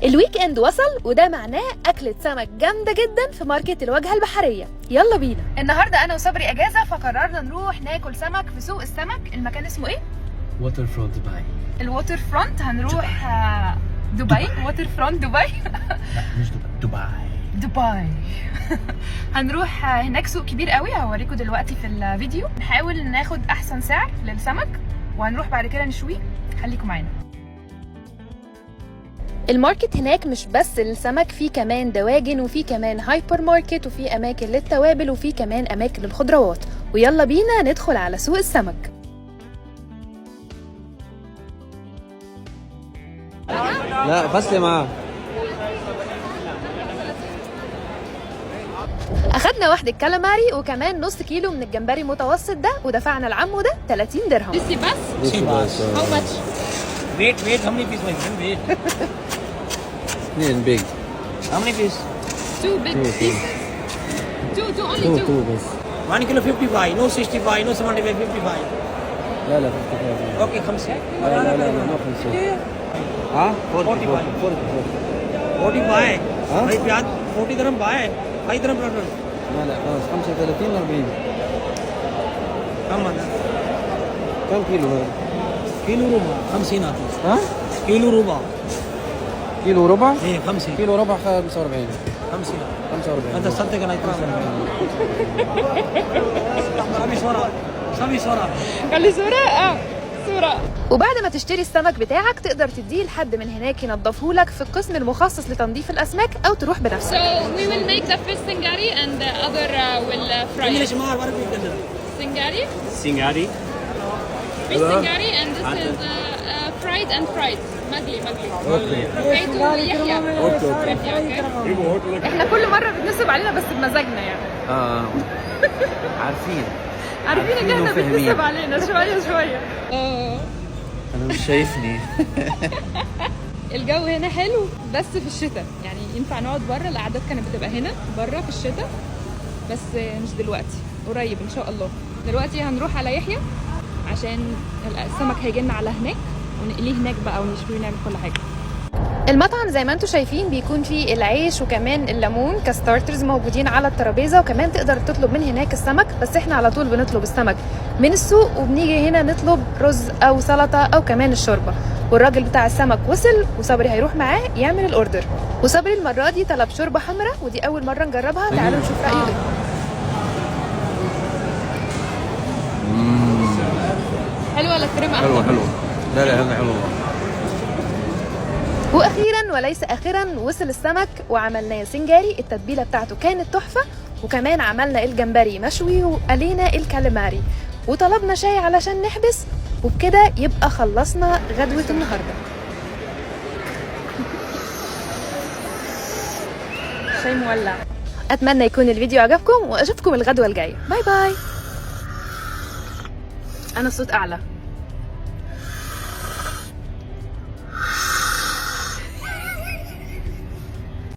الويك اند وصل وده معناه أكلة سمك جامدة جدا في ماركت الواجهة البحرية. يلا بينا. النهارده أنا وصبري أجازة فقررنا نروح ناكل سمك في سوق السمك. المكان اسمه إيه؟ ووتر فرونت دبي. الووتر فرونت. هنروح دبي. ووتر فرونت دبي. لا مش دبي. دبي. هنروح هناك سوق كبير قوي هوريكم دلوقتي في الفيديو. نحاول ناخد أحسن سعر للسمك وهنروح بعد كده نشويه. خليكم معانا. الماركت هناك مش بس للسمك، في كمان دواجن وفي كمان هايبر ماركت وفي اماكن للتوابل وفي كمان اماكن للخضروات. ويلا بينا ندخل على سوق السمك. لا فصلي معاه. اخدنا واحدة كالاماري وكمان نص كيلو من الجمبري المتوسط ده ودفعنا لعمه ده 30 درهم. This bus? How much? Wait, how many pieces, my friend? Wait. اثنين بيج. How many pieces? Two big pieces. Only two. بس. 1 kilo 55, no 65, no 75, 55. لا 55. Okay, 50. لا ما 50. हाँ 40. 45. हाँ? भाई प्याज 40 درهم باي 5 درهم टोटल. لا خلاص 35 40. कम आना. كم كيلو هذا؟ किलो ربع 50 आती है. ها؟ किलो रबा. كيلو ربع؟ ايه 50. كيلو ربع 45. 50. 45. انت صدق انا سامي صورة. خلي صورة. صورة. وبعد ما تشتري السمك بتاعك تقدر تديه لحد من هناك ينضفه لك في القسم المخصص لتنظيف الاسماك او تروح بنفسك. So we will make the first singari and the other will fry English it. मार बार भी करना. Singari? سنغاري. Fish singari and this is fried and fried. مقلي. Okay to يحيى. Okay. احنا كل مرة بتنسب علينا بس بمزاجنا يعني. عارفين عارفين ان احنا بتنسب علينا شوية. انا مش شايفني. الجو هنا حلو بس في الشتاء، يعني ينفع نقعد بره. القعدات كانت بتبقى هنا بره في الشتاء بس مش دلوقتي، قريب ان شاء الله. دلوقتي هنروح على يحيى عشان السمك هيجي لنا على هناك ونقليه هناك بقى ونشويه ونعمل كل حاجه. المطعم زي ما انتم شايفين بيكون فيه العيش وكمان الليمون كستارترز موجودين على الترابيزه، وكمان تقدر تطلب من هناك السمك. بس احنا على طول بنطلب السمك من السوق وبنيجي هنا نطلب رز او سلطه او كمان الشوربه. والراجل بتاع السمك وصل وصبري هيروح معاه يعمل الاوردر. وصبري المره دي طلب شوربه حمراء ودي اول مره نجربها. تعالوا نشوف رايه ايه. حلوه ولا الكريمه؟ حلو. لا هذا حلو. واخيرا وليس اخيرا وصل السمك وعملناه سنجاري. التتبيله بتاعته كانت تحفه، وكمان عملنا الجمبري مشوي وقلينا الكاليماري وطلبنا شاي علشان نحبس. وبكده يبقى خلصنا غدوه النهارده. شاي مولع. اتمنى يكون الفيديو عجبكم واشوفكم الغدوه الجايه. باي باي. انا الصوت اعلى.